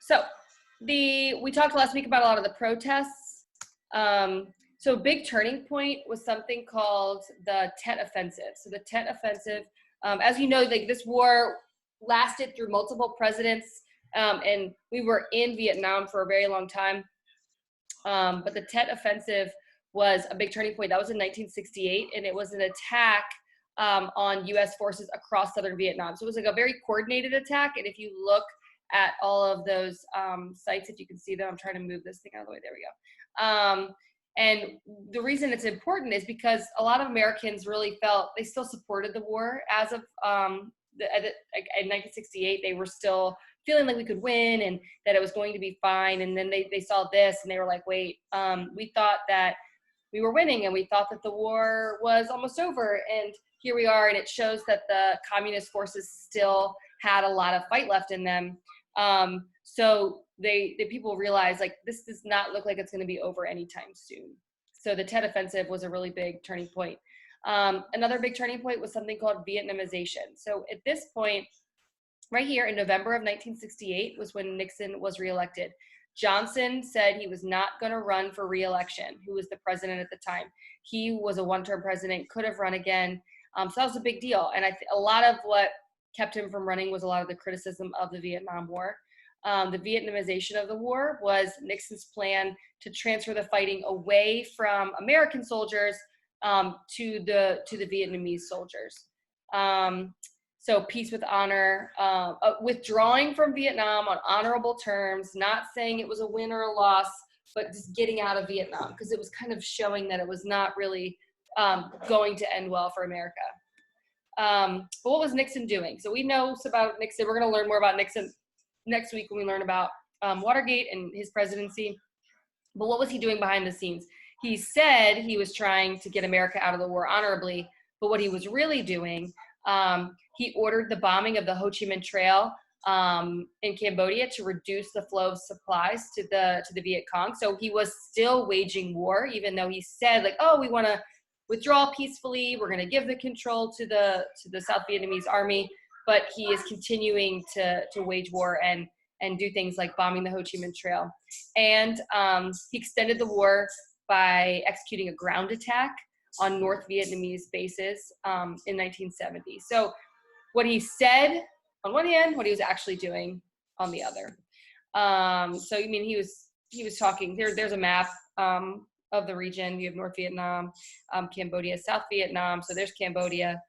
So we talked last week about a lot of the protests. So a big turning point was something called the Tet Offensive. So the Tet Offensive, as you know, like this war lasted through multiple presidents, and we were in Vietnam for a very long time. But the Tet Offensive was a big turning point. That was in 1968, and it was an attack on U.S. forces across southern Vietnam. So it was like a very coordinated attack, and if you look at all of those sites, if you can see them, I'm trying to move this thing out of the way, there we go. And the reason it's important is because a lot of Americans really felt they still supported the war as of in 1968. They were still feeling like we could win and that it was going to be fine. And then they saw this and they were like, wait, we thought that we were winning and we thought that the war was almost over. And here we are. And it shows that the communist forces still had a lot of fight left in them. So the people realized, like, this does not look like it's going to be over anytime soon. So the Tet Offensive was a really big turning point. Another big turning point was something called Vietnamization. So at this point, right here in November of 1968 was when Nixon was reelected. Johnson said he was not going to run for reelection, who was the president at the time. He was a one-term president, could have run again. So that was a big deal. And a lot of what kept him from running was a lot of the criticism of the Vietnam War. The Vietnamization of the war was Nixon's plan to transfer the fighting away from American soldiers to the Vietnamese soldiers. So peace with honor, withdrawing from Vietnam on honorable terms, not saying it was a win or a loss, but just getting out of Vietnam because it was kind of showing that it was not really going to end well for America. But what was Nixon doing? So we know about Nixon. We're going to learn more about Nixon next week when we learn about Watergate and his presidency. But what was he doing behind the scenes? He said he was trying to get America out of the war honorably, but what he was really doing, he ordered the bombing of the Ho Chi Minh Trail in Cambodia to reduce the flow of supplies to the Viet Cong. So he was still waging war, even though he said, like, oh, we want to withdraw peacefully. We're going to give the control to the South Vietnamese army, but he is continuing to wage war and do things like bombing the Ho Chi Minh Trail. And he extended the war by executing a ground attack on North Vietnamese bases in 1970. So what he said on one hand, what he was actually doing on the other. So I mean, he was talking. There's a map of the region. You have North Vietnam, Cambodia, South Vietnam. So there's Cambodia.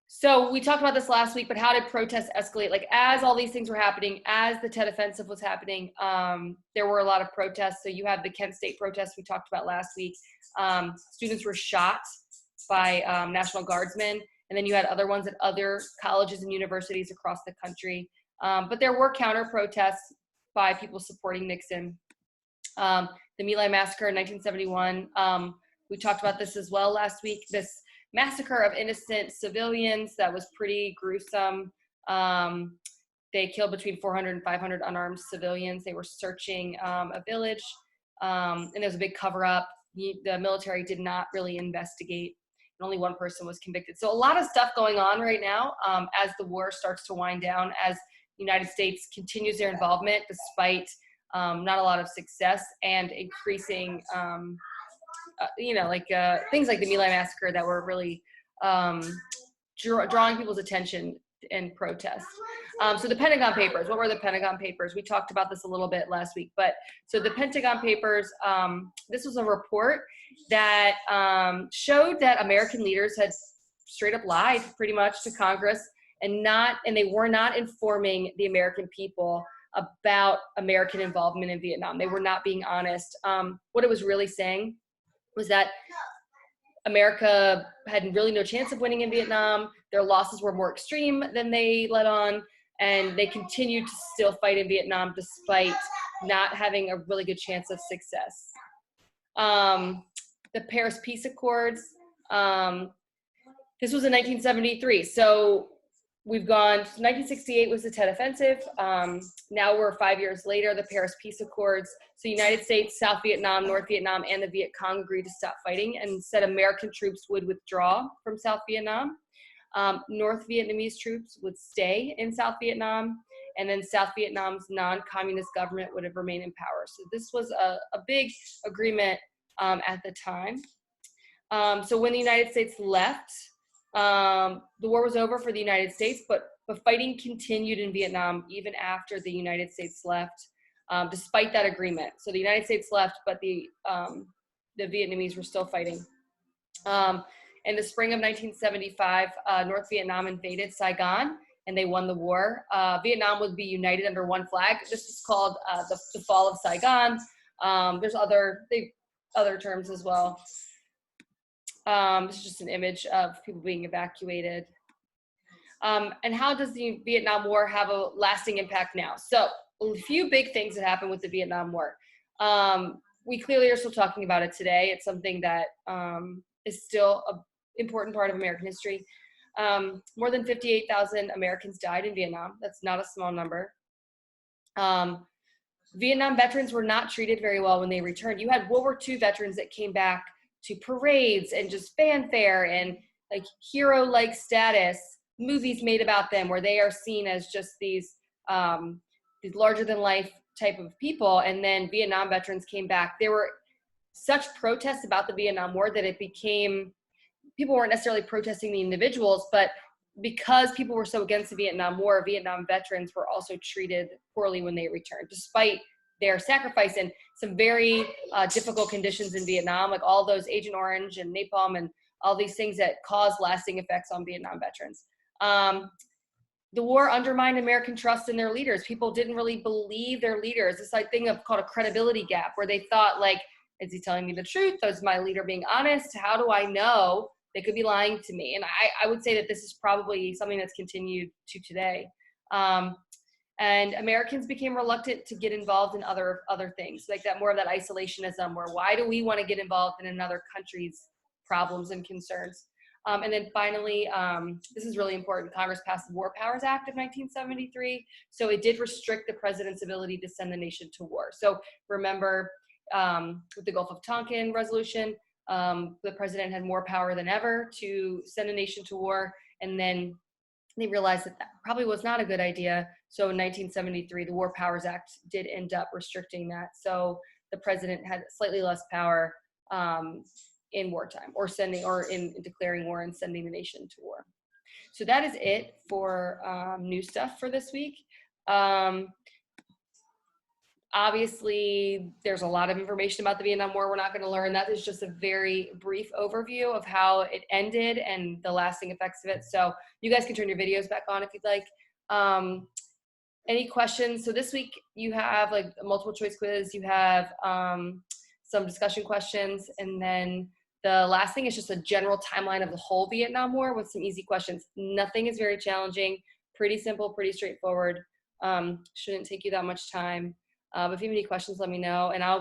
So we talked about this last week, but how did protests escalate? Like, as all these things were happening, as the Tet Offensive was happening, there were a lot of protests. So you have the Kent State protests we talked about last week. Students were shot by National Guardsmen, and then you had other ones at other colleges and universities across the country. But there were counter protests by people supporting Nixon. The My Lai Massacre in 1971, we talked about this as well last week. This massacre of innocent civilians that was pretty gruesome. They killed between 400 and 500 unarmed civilians. They were searching a village, and there was a big cover-up. The military did not really investigate, and only one person was convicted. So a lot of stuff going on right now as the war starts to wind down, as the United States continues their involvement despite not a lot of success and increasing things like the My Lai Massacre that were really drawing people's attention and protest. So the Pentagon Papers, what were the Pentagon Papers? We talked about this a little bit last week, but so the Pentagon Papers, this was a report that showed that American leaders had straight up lied pretty much to Congress and they were not informing the American people about American involvement in Vietnam. They were not being honest. What it was really saying was that America had really no chance of winning in Vietnam. Their losses were more extreme than they let on, and they continued to still fight in Vietnam despite not having a really good chance of success. The Paris Peace Accords, this was in 1973. So we've gone, 1968 was the Tet Offensive. Now we're 5 years later, the Paris Peace Accords. So United States, South Vietnam, North Vietnam, and the Viet Cong agreed to stop fighting and said American troops would withdraw from South Vietnam. North Vietnamese troops would stay in South Vietnam, and then South Vietnam's non-communist government would have remained in power. So this was a big agreement at the time. So when the United States left, the war was over for the United States, but fighting continued in Vietnam even after the United States left, despite that agreement. So the United States left, but the Vietnamese were still fighting. In the spring of 1975, North Vietnam invaded Saigon, and they won the war. Vietnam would be united under one flag. This is called the Fall of Saigon. There's other terms as well. This is just an image of people being evacuated. And how does the Vietnam War have a lasting impact now? So a few big things that happened with the Vietnam War. We clearly are still talking about it today. It's something that is still an important part of American history. More than 58,000 Americans died in Vietnam. That's not a small number. Vietnam veterans were not treated very well when they returned. You had World War II veterans that came back to parades and just fanfare and like hero-like status, movies made about them where they are seen as just these larger-than-life type of people. And then Vietnam veterans came back. There were such protests about the Vietnam War that it became, people weren't necessarily protesting the individuals, but because people were so against the Vietnam War, Vietnam veterans were also treated poorly when they returned, despite their sacrifice and some very difficult conditions in Vietnam, like all those Agent Orange and napalm and all these things that caused lasting effects on Vietnam veterans. The war undermined American trust in their leaders. People didn't really believe their leaders. It's like thing called a credibility gap, where they thought like, is he telling me the truth? Is my leader being honest? How do I know? They could be lying to me. And I would say that this is probably something that's continued to today. And Americans became reluctant to get involved in other things, like that, more of that isolationism, where why do we want to get involved in another country's problems and concerns? And then finally, this is really important, Congress passed the War Powers Act of 1973. So it did restrict the president's ability to send the nation to war. So remember, with the Gulf of Tonkin resolution, the president had more power than ever to send a nation to war. And then they realized that that probably was not a good idea. So in 1973, the War Powers Act did end up restricting that. So the president had slightly less power in wartime, or in declaring war and sending the nation to war. So that is it for new stuff for this week. Obviously, there's a lot of information about the Vietnam War we're not going to learn. That is just a very brief overview of how it ended and the lasting effects of it. So you guys can turn your videos back on if you'd like. Any questions? So this week you have like a multiple choice quiz. You have some discussion questions. And then the last thing is just a general timeline of the whole Vietnam War with some easy questions. Nothing is very challenging. Pretty simple, pretty straightforward. Shouldn't take you that much time. If you have any questions, let me know, and I'll